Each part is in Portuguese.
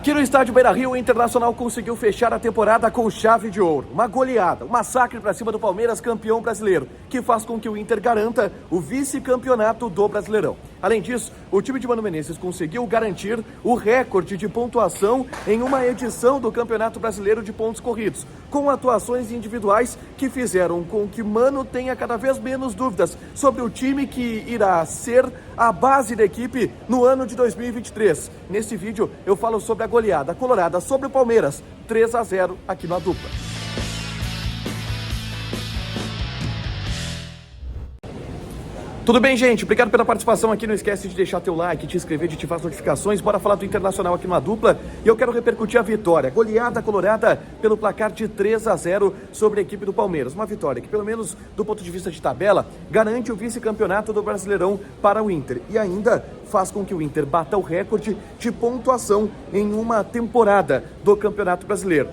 Aqui no estádio Beira-Rio, o Internacional conseguiu fechar a temporada com chave de ouro. Uma goleada, um massacre para cima do Palmeiras, campeão brasileiro, que faz com que o Inter garanta o vice-campeonato do Brasileirão. Além disso, o time de Mano Menezes conseguiu garantir o recorde de pontuação em uma edição do Campeonato Brasileiro de Pontos Corridos, com atuações individuais que fizeram com que Mano tenha cada vez menos dúvidas sobre o time que irá ser a base da equipe no ano de 2023. Nesse vídeo eu falo sobre a goleada colorada sobre o Palmeiras, 3-0 aqui na dupla. Tudo bem, gente? Obrigado pela participação aqui. Não esquece de deixar teu like, te inscrever, de ativar as notificações. Bora falar do Internacional aqui numa dupla. E eu quero repercutir a vitória. Goleada colorada pelo placar de 3-0 sobre a equipe do Palmeiras. Uma vitória que, pelo menos do ponto de vista de tabela, garante o vice-campeonato do Brasileirão para o Inter. E ainda faz com que o Inter bata o recorde de pontuação em uma temporada do Campeonato Brasileiro.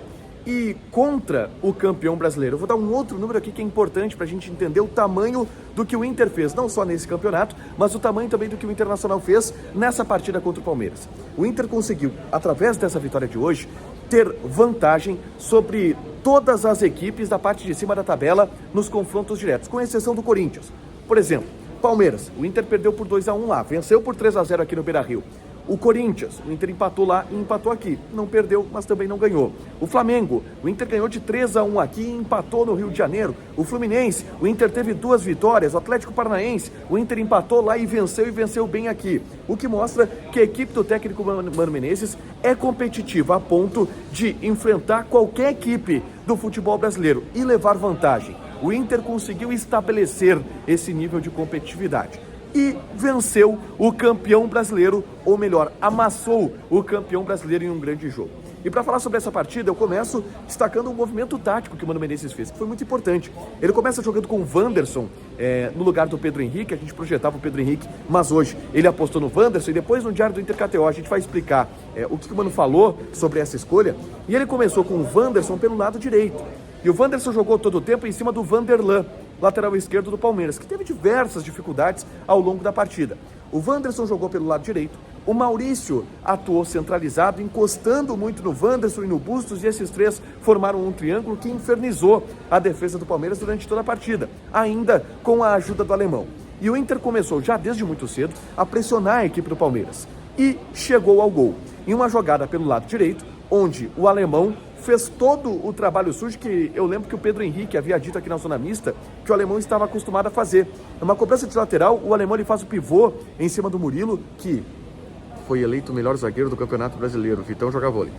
E contra o campeão brasileiro, eu vou dar um outro número aqui que é importante para a gente entender o tamanho do que o Inter fez, não só nesse campeonato, mas o tamanho também do que o Internacional fez nessa partida contra o Palmeiras. O Inter conseguiu, através dessa vitória de hoje, ter vantagem sobre todas as equipes da parte de cima da tabela nos confrontos diretos, com exceção do Corinthians. Por exemplo, Palmeiras, o Inter perdeu por 2-1 lá, venceu por 3-0 aqui no Beira-Rio. O Corinthians, o Inter empatou lá e empatou aqui. Não perdeu, mas também não ganhou. O Flamengo, o Inter ganhou de 3-1 aqui e empatou no Rio de Janeiro. O Fluminense, o Inter teve 2 vitórias. O Atlético Paranaense, o Inter empatou lá e venceu bem aqui. O que mostra que a equipe do técnico Mano Menezes é competitiva a ponto de enfrentar qualquer equipe do futebol brasileiro e levar vantagem. O Inter conseguiu estabelecer esse nível de competitividade e venceu o campeão brasileiro, ou melhor, amassou o campeão brasileiro em um grande jogo. E para falar sobre essa partida, eu começo destacando um movimento tático que o Mano Menezes fez, que foi muito importante. Ele começa jogando com o Wanderson no lugar do Pedro Henrique. A gente projetava o Pedro Henrique, mas hoje ele apostou no Wanderson, e depois no Diário do Inter KTO a gente vai explicar o que o Mano falou sobre essa escolha. E ele começou com o Wanderson pelo lado direito. E o Wanderson jogou todo o tempo em cima do Vanderlan, lateral esquerdo do Palmeiras, que teve diversas dificuldades ao longo da partida. O Wanderson jogou pelo lado direito, o Maurício atuou centralizado, encostando muito no Wanderson e no Bustos, e esses três formaram um triângulo que infernizou a defesa do Palmeiras durante toda a partida, ainda com a ajuda do alemão. E o Inter começou já desde muito cedo a pressionar a equipe do Palmeiras e chegou ao gol, em uma jogada pelo lado direito, onde o alemão fez todo o trabalho sujo que eu lembro que o Pedro Henrique havia dito aqui na zona mista que o alemão estava acostumado a fazer. É uma cobrança de lateral, o alemão ele faz o pivô em cima do Murilo, que foi eleito o melhor zagueiro do Campeonato Brasileiro. O Vitão joga vôlei.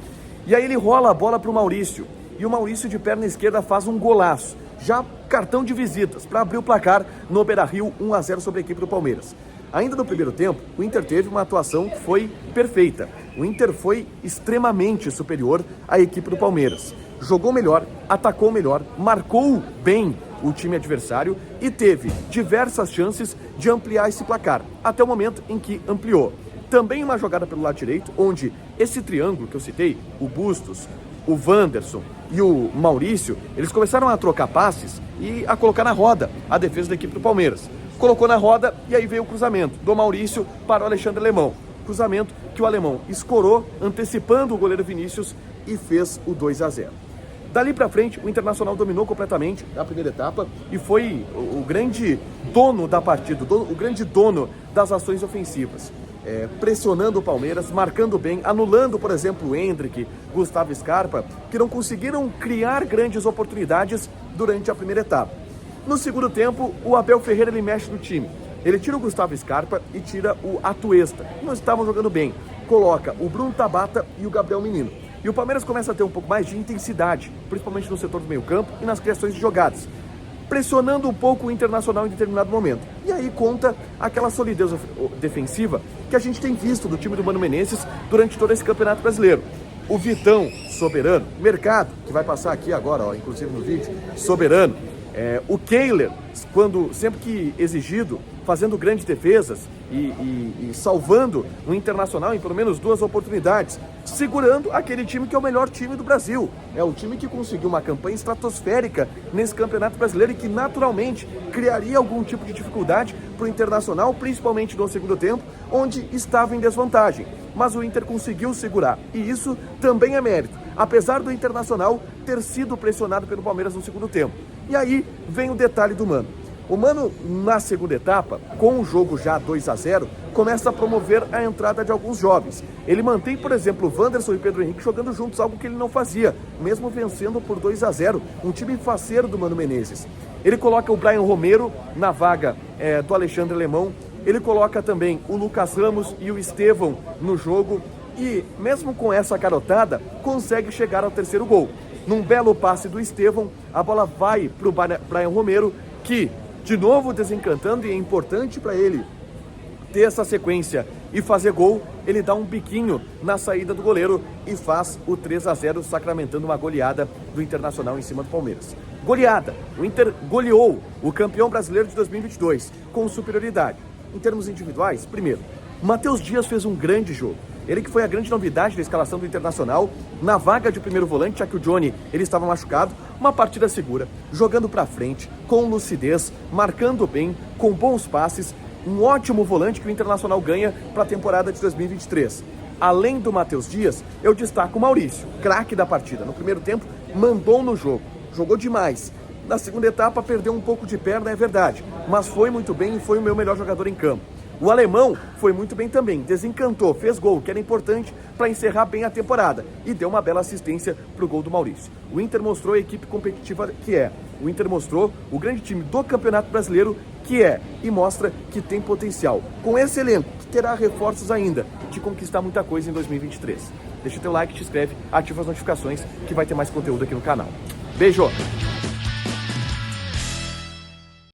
E aí ele rola a bola para o Maurício, e o Maurício de perna esquerda faz um golaço, já cartão de visitas, para abrir o placar no Beira-Rio, 1-0 sobre a equipe do Palmeiras. Ainda no primeiro tempo, o Inter teve uma atuação que foi perfeita. O Inter foi extremamente superior à equipe do Palmeiras. Jogou melhor, atacou melhor, marcou bem o time adversário e teve diversas chances de ampliar esse placar, até o momento em que ampliou. Também uma jogada pelo lado direito, onde esse triângulo que eu citei, o Bustos, o Wanderson e o Maurício, eles começaram a trocar passes e a colocar na roda a defesa da equipe do Palmeiras. Colocou na roda e aí veio o cruzamento do Maurício para o Alexandre Alemão. Cruzamento que o alemão escorou, antecipando o goleiro Vinícius, e fez o 2-0. Dali para frente, o Internacional dominou completamente a primeira etapa e foi o grande dono da partida, o grande dono das ações ofensivas. Pressionando o Palmeiras, marcando bem, anulando, por exemplo, o Endrick, Gustavo Scarpa, que não conseguiram criar grandes oportunidades durante a primeira etapa. No segundo tempo, o Abel Ferreira ele mexe no time. Ele tira o Gustavo Scarpa e tira o Atuesta, que não estavam jogando bem. Coloca o Bruno Tabata e o Gabriel Menino. E o Palmeiras começa a ter um pouco mais de intensidade, principalmente no setor do meio-campo e nas criações de jogadas, pressionando um pouco o Internacional em determinado momento. E aí conta aquela solidez defensiva que a gente tem visto do time do Mano Menezes durante todo esse Campeonato Brasileiro. O Vitão, soberano. Mercado, que vai passar aqui agora, inclusive no vídeo, soberano. O Kehler, sempre que exigido, fazendo grandes defesas e salvando o Internacional em pelo menos 2 oportunidades, segurando aquele time que é o melhor time do Brasil. É o time que conseguiu uma campanha estratosférica nesse Campeonato Brasileiro e que naturalmente criaria algum tipo de dificuldade para o Internacional, principalmente no segundo tempo, onde estava em desvantagem. mas o Inter conseguiu segurar. E isso também é mérito, apesar do Internacional ter sido pressionado pelo Palmeiras no segundo tempo. E aí vem o detalhe do Mano. O Mano, na segunda etapa, com o jogo já 2-0, começa a promover a entrada de alguns jovens. Ele mantém, por exemplo, o Wanderson e Pedro Henrique jogando juntos, algo que ele não fazia, mesmo vencendo por 2-0, um time faceiro do Mano Menezes. Ele coloca o Brian Romero na vaga do Alexandre Alemão, ele coloca também o Lucas Ramos e o Estevão no jogo e, mesmo com essa carotada, consegue chegar ao terceiro gol. Num belo passe do Estevão, a bola vai para o Brian Romero, que, de novo desencantando, e é importante para ele ter essa sequência e fazer gol, ele dá um biquinho na saída do goleiro e faz o 3-0, sacramentando uma goleada do Internacional em cima do Palmeiras. Goleada, o Inter goleou o campeão brasileiro de 2022 com superioridade. Em termos individuais, primeiro, Matheus Dias fez um grande jogo. Ele que foi a grande novidade da escalação do Internacional, na vaga de primeiro volante, já que o Johnny ele estava machucado. Uma partida segura, jogando para frente, com lucidez, marcando bem, com bons passes. Um ótimo volante que o Internacional ganha para a temporada de 2023. Além do Matheus Dias, eu destaco o Maurício, craque da partida. No primeiro tempo, mandou no jogo, jogou demais. Na segunda etapa, perdeu um pouco de perna, é verdade, mas foi muito bem e foi o meu melhor jogador em campo. O alemão foi muito bem também, desencantou, fez gol, que era importante para encerrar bem a temporada, e deu uma bela assistência para o gol do Maurício. O Inter mostrou a equipe competitiva que é. O Inter mostrou o grande time do Campeonato Brasileiro que é, e mostra que tem potencial. Com esse elenco, que terá reforços ainda, de conquistar muita coisa em 2023. Deixa o teu like, te inscreve, ativa as notificações, que vai ter mais conteúdo aqui no canal. Beijo!